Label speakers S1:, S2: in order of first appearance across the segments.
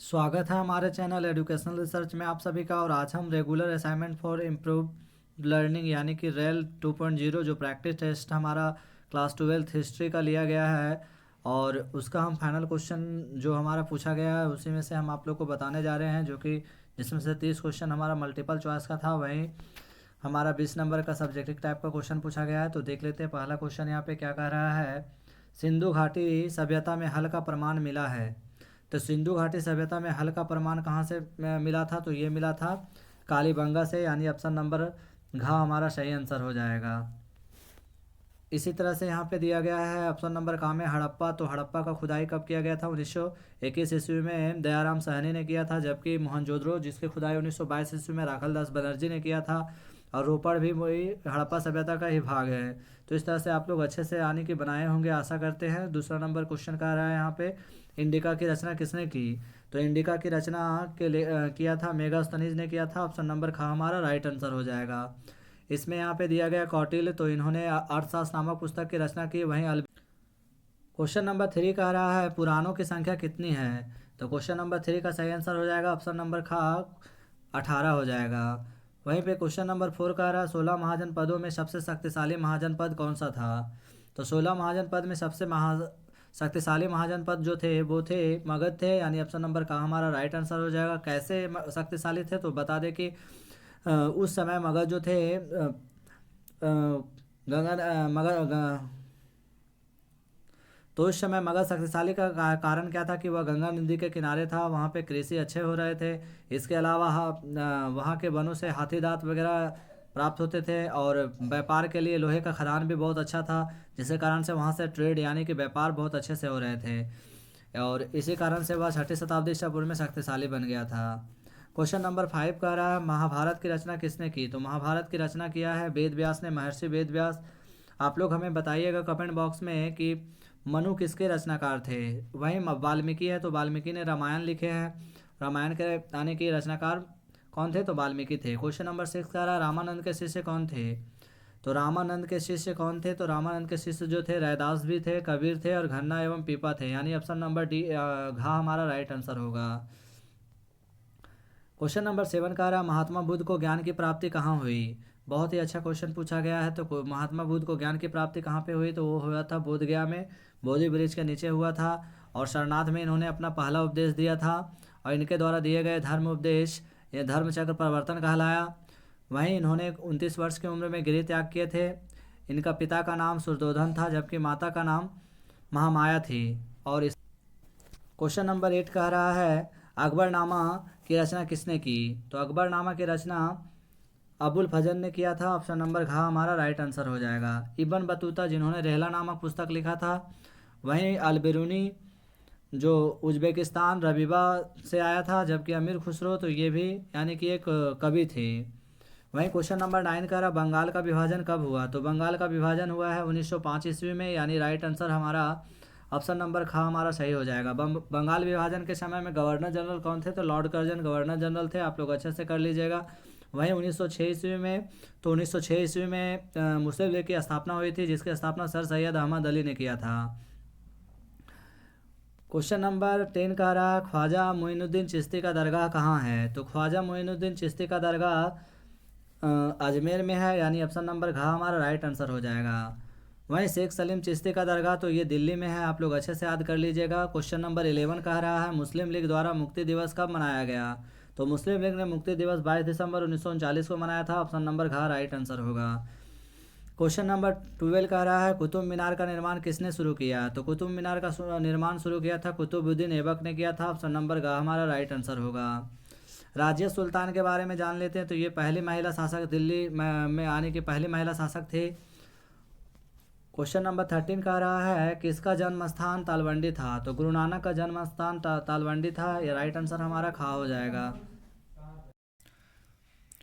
S1: स्वागत है हमारे चैनल एजुकेशनल रिसर्च में आप सभी का। और आज हम regular assignment for improve learning यानी कि रेल 2.0 जो प्रैक्टिस टेस्ट हमारा क्लास 12th हिस्ट्री का लिया गया है और उसका हम फाइनल क्वेश्चन जो हमारा पूछा गया है उसी में से हम आप लोग को बताने जा रहे हैं, जो कि जिसमें से 30 क्वेश्चन हमारा मल्टीपल चॉइस का था। वहीं हमारा 20 नंबर का सब्जेक्टिव टाइप का क्वेश्चन पूछा गया है। तो देख लेते हैं पहला क्वेश्चन यहाँ पे क्या कह रहा है। सिंधु घाटी सभ्यता में हल का प्रमाण मिला है। तो सिंधु घाटी सभ्यता में हल का प्रमाण कहाँ से मिला था? तो ये मिला था कालीबंगा से, यानी ऑप्शन नंबर घ हमारा सही आंसर हो जाएगा। इसी तरह से यहाँ पे दिया गया है ऑप्शन नंबर का में हड़प्पा। तो हड़प्पा का खुदाई कब किया गया था? 1921 ईस्वी में दयाराम साहनी ने किया था, जबकि मोहनजोदड़ो जिसकी खुदाई 1922 ईस्वी में राखल दास बनर्जी ने किया था। और रोपड़ भी वही हड़प्पा सभ्यता का ही भाग है। तो इस तरह से आप लोग अच्छे से आने की बनाए होंगे, आशा करते हैं। दूसरा नंबर क्वेश्चन कह रहा है यहाँ पे इंडिका की रचना किसने की? तो इंडिका की रचना किया था मेगास्थनीज ने किया था। ऑप्शन नंबर ख हमारा राइट आंसर हो जाएगा। इसमें यहाँ पे दिया गया कौटिल्य, तो इन्होंने अर्थशास्त्र नामक पुस्तक की रचना की। वहीं क्वेश्चन नंबर 3 कह रहा है पुराणों की संख्या कितनी है? तो क्वेश्चन नंबर 3 का सही आंसर हो जाएगा ऑप्शन नंबर ख 18 हो जाएगा। वहीं पे क्वेश्चन नंबर 4 कह रहा है 16 महाजनपदों में सबसे शक्तिशाली महाजनपद कौन सा था? तो 16 महाजनपद में सबसे शक्तिशाली महाजनपद जो थे वो थे मगध थे, यानी ऑप्शन नंबर का हमारा राइट आंसर हो जाएगा। कैसे शक्तिशाली थे? तो बता दें कि उस समय मगध जो थे गंगा मगध तो उस समय मगध शक्तिशाली का कारण क्या था कि वह गंगा नदी के किनारे था, वहाँ पे कृषि अच्छे हो रहे थे। इसके अलावा वहाँ के वनों से हाथी दांत वगैरह प्राप्त होते थे और व्यापार के लिए लोहे का खदान भी बहुत अच्छा था, जिसके कारण से वहाँ से ट्रेड यानी कि व्यापार बहुत अच्छे से हो रहे थे। और इसी कारण से वह 6ठी शताब्दी ईसा पूर्व में शक्तिशाली बन गया था। क्वेश्चन नंबर 5 कह रहा है महाभारत की रचना किसने की? तो महाभारत की रचना किया है वेद व्यास ने, महर्षि वेद व्यास। आप लोग हमें बताइएगा कमेंट बॉक्स में कि मनु किसके रचनाकार थे। वहीं वाल्मीकि है, तो वाल्मीकि ने रामायण लिखे हैं। रामायण के आने के रचनाकार कौन थे? तो वाल्मीकि थे। क्वेश्चन नंबर 6 कह रहा है रामानंद के शिष्य कौन थे? तो रामानंद के शिष्य कौन थे? तो रामानंद के शिष्य जो थे रैदास भी थे, कबीर थे और घन्ना एवं पीपा थे, यानी ऑप्शन नंबर डी घा हमारा राइट आंसर होगा। क्वेश्चन नंबर 7 कह रहा है महात्मा बुद्ध को ज्ञान की प्राप्ति कहाँ हुई? बहुत ही अच्छा क्वेश्चन पूछा गया है। तो महात्मा बुद्ध को ज्ञान की प्राप्ति कहाँ पे हुई? तो वो हुआ था बोध गया में, बोधि वृक्ष के नीचे हुआ था। और सारनाथ में इन्होंने अपना पहला उपदेश दिया था और इनके द्वारा दिए गए धर्म उपदेश ये धर्म चक्र प्रवर्तन कहलाया। वहीं इन्होंने 29 वर्ष की उम्र में गिरि त्याग किए थे। इनका पिता का नाम सुरदोधन था, जबकि माता का नाम महामाया थी। और इस क्वेश्चन नंबर 8 कह रहा है अकबरनामा की रचना किसने की? तो अकबरनामा की रचना अबुल फजल ने किया था। ऑप्शन नंबर घा हमारा राइट आंसर हो जाएगा। इब्न बतूता जिन्होंने रेहला नामक पुस्तक लिखा था। वहीं अलबेरूनी जो उज्बेकिस्तान रबीबा से आया था, जबकि अमीर खुसरो तो ये भी यानी कि एक कवि थे। वहीं क्वेश्चन नंबर 9 का रहा बंगाल का विभाजन कब हुआ? तो बंगाल का विभाजन हुआ है 1905 ईस्वी में, यानी राइट आंसर हमारा ऑप्शन नंबर खा हमारा सही हो जाएगा। बंगाल विभाजन के समय में गवर्नर जनरल कौन थे? तो लॉर्ड कर्जन गवर्नर जनरल थे। आप लोग अच्छे से कर लीजिएगा। वहीं 1906 ईस्वी में, तो 1906 ईस्वी में मुस्लिम लीग की स्थापना हुई थी, जिसकी स्थापना सर सैयद अहमद अली ने किया था। क्वेश्चन नंबर 10 कह रहा है ख्वाजा मोइनुद्दीन चिश्ती का दरगाह कहाँ है? तो ख्वाजा मोइनुद्दीन चिश्ती का दरगाह अजमेर में है, यानी ऑप्शन नंबर घा हमारा राइट आंसर हो जाएगा। वहीं शेख सलीम चिश्ती का दरगाह तो ये दिल्ली में है, आप लोग अच्छे से याद कर लीजिएगा। क्वेश्चन नंबर 11 कह रहा है मुस्लिम लीग द्वारा मुक्ति दिवस कब मनाया गया? तो मुस्लिम लीग ने मुक्ति दिवस 22 दिसंबर 1939 को मनाया था। ऑप्शन नंबर घा राइट आंसर होगा। क्वेश्चन नंबर 12 कह रहा है कुतुब मीनार का निर्माण किसने शुरू किया? तो कुतुब मीनार का निर्माण शुरू किया था कुतुबुद्दीन ऐबक ने किया था। ऑप्शन नंबर गा हमारा राइट आंसर होगा। राजिया सुल्तान के बारे में जान लेते हैं। तो ये पहली महिला शासक दिल्ली में आने की पहली महिला शासक थी। क्वेश्चन नंबर 13 कह रहा है किसका जन्म स्थान तालवंडी था? तो गुरु नानक का जन्म स्थान तालवंडी था। ये राइट आंसर हमारा खा हो जाएगा।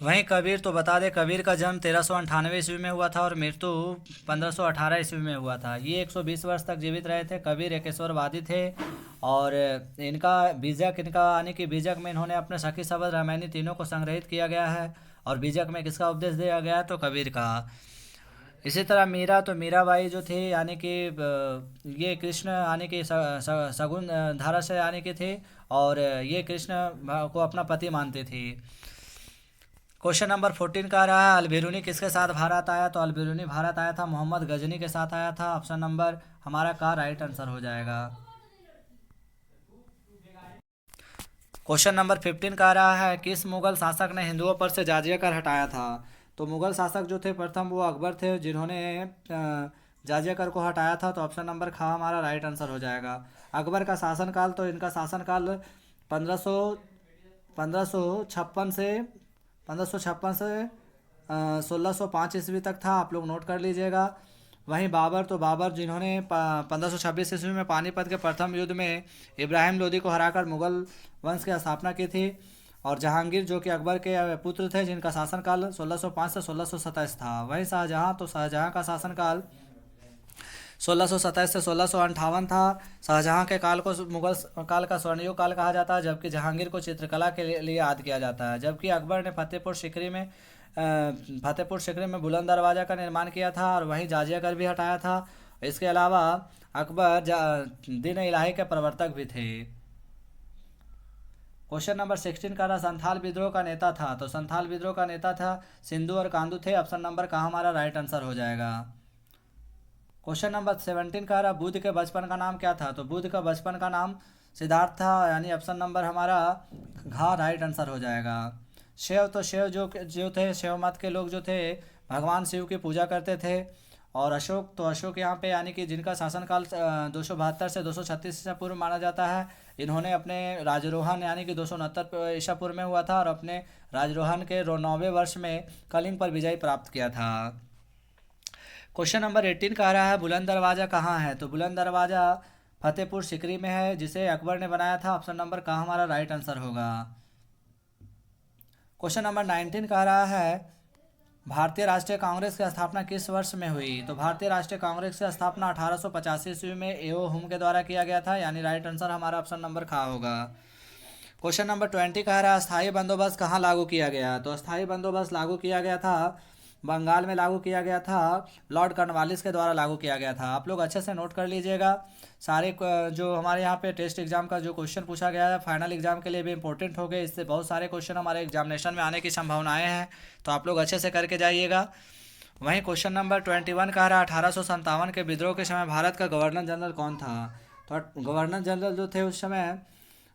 S1: वहीं कबीर तो बता दें कबीर का जन्म 1398 ईस्वी में हुआ था और मृत्यु 1518 ईस्वी में हुआ था। ये 120 वर्ष तक जीवित रहे थे। कबीर एकेश्वरवादी थे और इनका बीजक इनका यानी कि बीजक में इन्होंने अपने सखी शब्द रामायणी तीनों को संग्रहित किया गया है। और बीजक में किसका उपदेश दिया गया है? तो कबीर का। इसी तरह मीरा, तो मीराबाई जो थे यानी कि ये कृष्ण यानी कि सगुन धारा से यानी कि थे, और ये कृष्ण को अपना पति मानते थे। क्वेश्चन नंबर 14 का रहा है, अलबेरुनी किसके साथ भारत आया? तो अलबेरुनी भारत आया था मोहम्मद गजनी के साथ आया था। ऑप्शन नंबर हमारा का राइट आंसर हो जाएगा। क्वेश्चन नंबर 15 का रहा है, किस मुगल शासक ने हिंदुओं पर से जाजिया कर हटाया था? तो मुगल शासक जो थे प्रथम वो अकबर थे, जिन्होंने जाजिया कर को हटाया था। तो ऑप्शन नंबर खा हमारा राइट आंसर हो जाएगा। अकबर का शासनकाल, तो इनका शासनकाल 1500 1556 से 1605 ईस्वी तक था। आप लोग नोट कर लीजिएगा। वहीं बाबर, तो बाबर जिन्होंने 1526 ईस्वी में पानीपत के प्रथम युद्ध में इब्राहिम लोदी को हराकर मुगल वंश की स्थापना की थी। और जहांगीर जो कि अकबर के पुत्र थे, जिनका शासनकाल 1605 से 1627 था। वहीं शाहजहां, तो शाहजहां का शासनकाल 1627 से 1658 था। शाहजहां के काल को मुगल काल का स्वर्णयुग काल कहा जाता है, जबकि जहांगीर को चित्रकला के लिए याद किया जाता है। जबकि अकबर ने फतेहपुर सीकरी में बुलंद दरवाज़ा का निर्माण किया था, और वहीं जाजिया कर भी हटाया था। इसके अलावा अकबर दीन इलाही के प्रवर्तक भी थे। क्वेश्चन नंबर 16 का रहा, संथाल विद्रोह का नेता था? तो संथाल विद्रोह का नेता था सिंधु और कांदू थे। ऑप्शन नंबर का हमारा राइट आंसर हो जाएगा। क्वेश्चन नंबर 17 का रहा, बुद्ध के बचपन का नाम क्या था? तो बुद्ध का बचपन का नाम सिद्धार्थ था, यानी ऑप्शन नंबर हमारा घा राइट आंसर हो जाएगा। शिव, तो शिव जो थे, शिव मत के लोग जो थे भगवान शिव की पूजा करते थे। और अशोक, तो अशोक यहाँ पे यानी कि जिनका शासनकाल 272 से 236 ईसा पूर्व माना जाता है। इन्होंने अपने राजरोहण यानी कि 269 ईसा पूर्व में हुआ था, और अपने राजरोहण के 9वें वर्ष में कलिंग पर विजय प्राप्त किया था। क्वेश्चन नंबर 18 का रहा है, बुलंद दरवाज़ा कहाँ है? तो बुलंद दरवाज़ा फतेहपुर सीकरी में है, जिसे अकबर ने बनाया था। ऑप्शन नंबर का हमारा राइट आंसर होगा। क्वेश्चन नंबर 19 का रहा है, भारतीय राष्ट्रीय कांग्रेस की स्थापना किस वर्ष में हुई? तो भारतीय राष्ट्रीय कांग्रेस की स्थापना 1885 ईस्वी में एओ हुम के द्वारा किया गया था, यानी राइट आंसर हमारा ऑप्शन नंबर खा होगा। क्वेश्चन नंबर 20 कह रहा है, स्थायी बंदोबस्त कहाँ लागू किया गया? तो स्थायी बंदोबस्त लागू किया गया था बंगाल में, लागू किया गया था लॉर्ड कॉर्नवालिस के द्वारा लागू किया गया था। आप लोग अच्छे से नोट कर लीजिएगा। सारे जो हमारे यहाँ पे टेस्ट एग्जाम का जो क्वेश्चन पूछा गया है फाइनल एग्जाम के लिए भी इंपॉर्टेंट हो गए। इससे बहुत सारे क्वेश्चन हमारे एग्जामिनेशन में आने की संभावनाएं हैं, तो आप लोग अच्छे से करके जाइएगा। वहीं क्वेश्चन नंबर 21 कह रहा है, 1857 के विद्रोह के समय भारत का गवर्नर जनरल कौन था? तो गवर्नर जनरल जो थे उस समय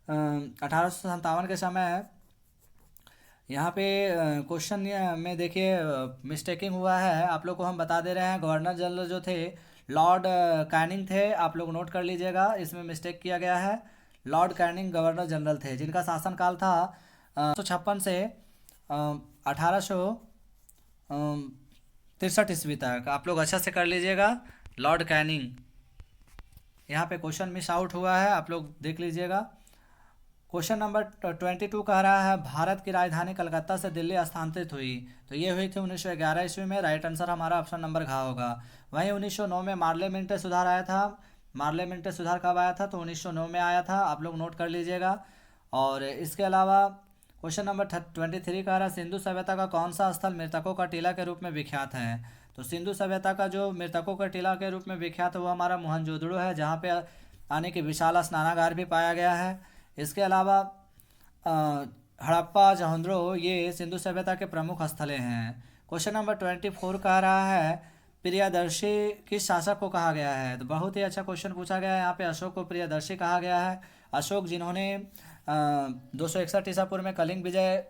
S1: 1857 के समय, यहाँ पे क्वेश्चन में देखिए मिस्टेकिंग हुआ है, आप लोग को हम बता दे रहे हैं। गवर्नर जनरल जो थे लॉर्ड कैनिंग थे, आप लोग नोट कर लीजिएगा, इसमें मिस्टेक किया गया है। लॉर्ड कैनिंग गवर्नर जनरल थे, जिनका शासनकाल था 1856 से 1863 ईस्वी तक। आप लोग अच्छा से कर लीजिएगा। लॉर्ड कैनिंग, यहाँ पे क्वेश्चन मिस आउट हुआ है, आप लोग देख लीजिएगा। क्वेश्चन नंबर 22 कह रहा है, भारत की राजधानी कलकत्ता से दिल्ली स्थानांतरित हुई? तो ये हुई थी 1911 ईस्वी में। राइट आंसर हमारा ऑप्शन नंबर घा होगा। वहीं 1909 में मार्लेमेंटे सुधार आया था। मार्लेमेंटे सुधार कब आया था? तो 1909 में आया था, आप लोग नोट कर लीजिएगा। और इसके अलावा क्वेश्चन नंबर 23 कह रहा है, सिंधु सभ्यता का कौन सा स्थल मृतकों का टीला के रूप में विख्यात है? तो सिंधु सभ्यता का जो मृतकों का टीला के रूप में विख्यात है वो हमारा मोहनजोदड़ो है, जहाँ पे आने की विशाल स्नानागार भी पाया गया है। इसके अलावा हड़प्पा, जौहंद्रो ये सिंधु सभ्यता के प्रमुख स्थलें हैं। क्वेश्चन नंबर 24 कह रहा है, प्रियदर्शी किस शासक को कहा गया है? तो बहुत ही अच्छा क्वेश्चन पूछा गया है। यहाँ पे अशोक को प्रियदर्शी कहा गया है। अशोक जिन्होंने 261 ईसा पूर्व में कलिंग विजय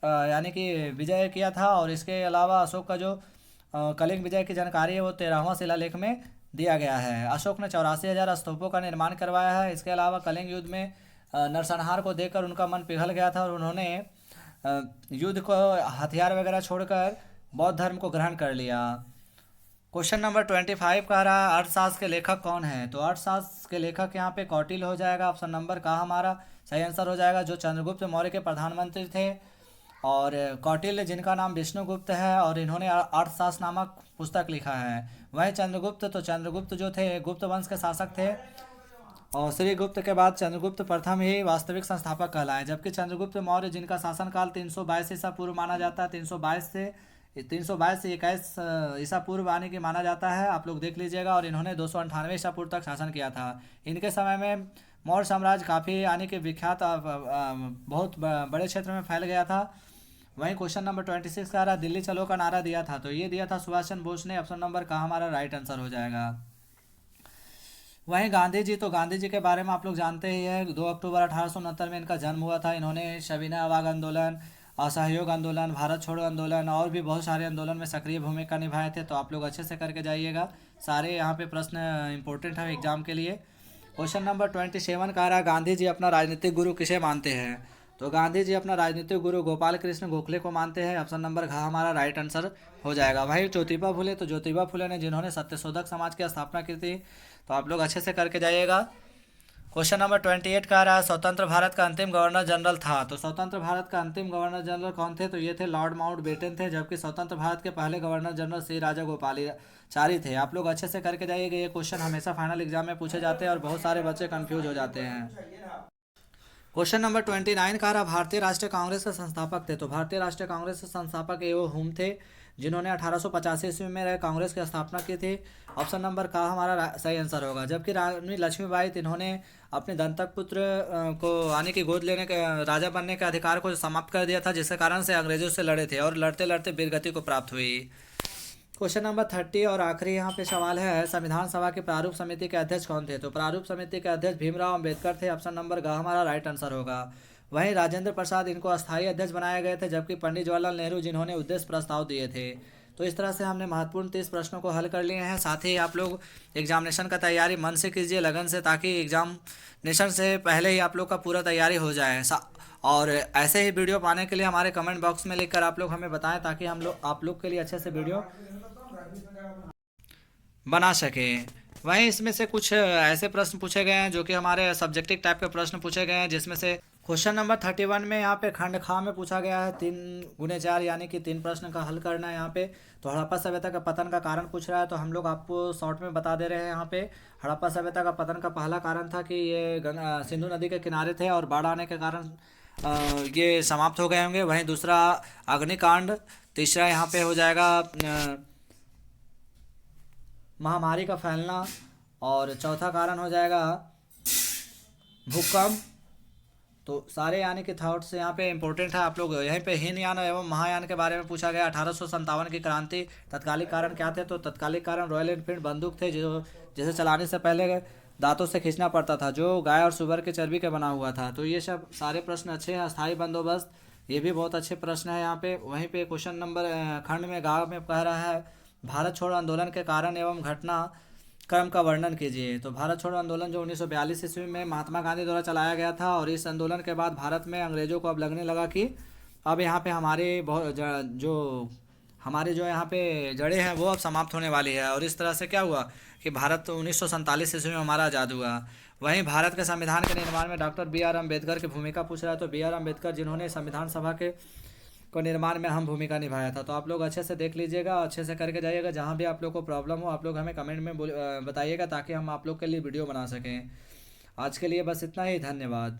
S1: यानी कि विजय किया था। और इसके अलावा अशोक का जो कलिंग विजय की जानकारी है वो 13वां शिलालेख में दिया गया है। अशोक ने 84,000 स्तूपों का निर्माण करवाया है। इसके अलावा कलिंग युद्ध में नरसंहार को देखकर उनका मन पिघल गया था, और उन्होंने युद्ध को हथियार वगैरह छोड़कर बौद्ध धर्म को ग्रहण कर लिया। क्वेश्चन नंबर 25 कह रहा है, अर्थशास्त्र के लेखक कौन है? तो अर्थशास्त्र के लेखक यहाँ पे कौटिल्य हो जाएगा। ऑप्शन नंबर का हमारा सही आंसर हो जाएगा, जो चंद्रगुप्त मौर्य के प्रधानमंत्री थे। और कौटिल्य जिनका नाम विष्णुगुप्त है, और इन्होंने अर्थशास्त्र नामक पुस्तक लिखा है। वहीं चंद्रगुप्त, तो चंद्रगुप्त जो थे गुप्त वंश के शासक थे, और श्रीगुप्त के बाद चंद्रगुप्त प्रथम ही वास्तविक संस्थापक कहलाए। जबकि चंद्रगुप्त मौर्य जिनका शासनकाल 322 ईसा पूर्व माना जाता है, 322 से 322 से 21 ईसा पूर्व आने की माना जाता है, आप लोग देख लीजिएगा। और इन्होंने 298 ईसा पूर्व तक शासन किया था। इनके समय में मौर्य साम्राज्य काफ़ी यानी कि विख्यात बहुत बड़े क्षेत्र में फैल गया था। वहीं क्वेश्चन नंबर 26 का रहा, दिल्ली चलो का नारा दिया था, तो ये दिया था सुभाष चंद्र बोस ने। ऑप्शन नंबर का हमारा राइट आंसर हो जाएगा। वहीं गांधी जी, तो गांधी जी के बारे में आप लोग जानते ही है, 2 अक्टूबर 1869 में इनका जन्म हुआ था। इन्होंने सविनय अवज्ञा आंदोलन, असहयोग आंदोलन, भारत छोड़ो आंदोलन और भी बहुत सारे आंदोलन में सक्रिय भूमिका निभाए थे। तो आप लोग अच्छे से करके जाइएगा, सारे यहाँ पे प्रश्न इंपॉर्टेंट है एग्जाम के लिए। क्वेश्चन नंबर 27 का रहा, गांधी जी अपना राजनीतिक गुरु किसे मानते हैं? तो गांधी जी अपना राजनीतिक गुरु गोपाल कृष्ण गोखले को मानते हैं। ऑप्शन नंबर घ हमारा राइट आंसर हो जाएगा। भाई ज्योतिबा फुले, तो ज्योतिबा फुले ने जिन्होंने सत्यशोधक समाज की स्थापना की थी। तो आप लोग अच्छे से करके जाइएगा। क्वेश्चन नंबर 28 का रहा, स्वतंत्र भारत का अंतिम गवर्नर जनरल था। तो स्वतंत्र भारत का अंतिम गवर्नर जनरल कौन थे? तो ये थे लॉर्ड माउंटबेटन थे, जबकि स्वतंत्र भारत के पहले गवर्नर जनरल श्री राजा गोपालाचारी थे। आप लोग अच्छे से करके जाइएगा, ये क्वेश्चन हमेशा फाइनल एग्जाम में पूछे जाते हैं और बहुत सारे बच्चे कंफ्यूज हो जाते हैं। क्वेश्चन नंबर 29 का रहा, भारतीय राष्ट्रीय कांग्रेस के संस्थापक थे। तो भारतीय राष्ट्रीय कांग्रेस के संस्थापक एओ हुम थे, जिन्होंने 1885 ईस्वी में कांग्रेस की स्थापना की थी। ऑप्शन नंबर का हमारा सही आंसर होगा। जबकि रानी लक्ष्मीबाई, इन्होंने अपने दंतक पुत्र को यानी कि गोद लेने के राजा बनने के अधिकार को समाप्त कर दिया था, जिसके कारण से अंग्रेजों से लड़े थे और लड़ते लड़ते वीरगति को प्राप्त हुई। क्वेश्चन नंबर 30 और आखिरी यहाँ पे सवाल है, संविधान सभा की प्रारूप समिति के अध्यक्ष कौन थे? तो प्रारूप समिति के अध्यक्ष भीमराव अंबेडकर थे। ऑप्शन नंबर ग हमारा राइट आंसर होगा। वहीं राजेंद्र प्रसाद इनको अस्थायी अध्यक्ष बनाए गए थे, जबकि पंडित जवाहरलाल नेहरू जिन्होंने उद्देश्य प्रस्ताव दिए थे। तो इस तरह से हमने महत्वपूर्ण 30 प्रश्नों को हल कर लिए हैं। साथ ही आप लोग एग्जामिनेशन का तैयारी मन से कीजिए, लगन से, ताकि एग्जामिनेशन से पहले ही आप लोग का पूरा तैयारी हो जाए। और ऐसे ही वीडियो पाने के लिए हमारे कमेंट बॉक्स में लिखकर आप लोग हमें बताएं, ताकि हम लोग आप लोग के लिए अच्छे से वीडियो बना सके। वहीं इसमें से कुछ ऐसे प्रश्न पूछे गए हैं जो कि हमारे सब्जेक्टिव टाइप के प्रश्न पूछे गए हैं, जिसमें से क्वेश्चन नंबर 31 में यहाँ पे खंड खा में पूछा गया है 3 × 4 यानी कि 3 प्रश्न का हल करना है यहाँ पे। तो हड़प्पा सभ्यता का पतन का कारण पूछ रहा है, तो हम लोग आपको शॉर्ट में बता दे रहे हैं यहाँ पे। हड़प्पा सभ्यता का पतन का पहला कारण था कि ये सिंधु नदी के किनारे थे और बाढ़ आने के कारण ये समाप्त हो गए होंगे। वहीं दूसरा अग्निकांड, तीसरा यहाँ पे हो जाएगा महामारी का फैलना, और चौथा कारण हो जाएगा भूकंप। तो सारे यानी कि थॉट्स यहाँ पे इंपॉर्टेंट है। आप लोग यहीं पे हीनयान एवं महायान के बारे में पूछा गया। 1857 की क्रांति, तत्कालिक कारण क्या थे? तो तत्कालिक कारण रॉयल एनफील्ड बंदूक थे, जो जिसे चलाने से पहले दांतों से खींचना पड़ता था, जो गाय और सुअर के चर्बी के बना हुआ था। तो ये सब सारे प्रश्न अच्छे हैं। अस्थायी बंदोबस्त, ये भी बहुत अच्छे प्रश्न है यहाँ पे। वहीं पे क्वेश्चन नंबर खंड में गाँव में कह रहा है, भारत छोड़ो आंदोलन के कारण एवं घटना क्रम का वर्णन कीजिए। तो भारत छोड़ो आंदोलन जो 1942 ईस्वी में महात्मा गांधी द्वारा चलाया गया था, और इस आंदोलन के बाद भारत में अंग्रेजों को अब लगने लगा कि अब यहाँ पे हमारे जो यहाँ पे जड़ें हैं वो अब समाप्त होने वाली है। और इस तरह से क्या हुआ कि भारत 1947 ईस्वी में हमारा आज़ाद हुआ। वहीं भारत के संविधान के निर्माण में डॉक्टर B.R. अम्बेडकर की भूमिका पूछ रहा है। तो B.R. अम्बेडकर जिन्होंने संविधान सभा के को निर्माण में अहम भूमिका निभाया था। तो आप लोग अच्छे से देख लीजिएगा, अच्छे से करके जाइएगा। जहाँ भी आप लोग को प्रॉब्लम हो, आप लोग हमें कमेंट में बताइएगा, ताकि हम आप लोग के लिए वीडियो बना सकें। आज के लिए बस इतना ही, धन्यवाद।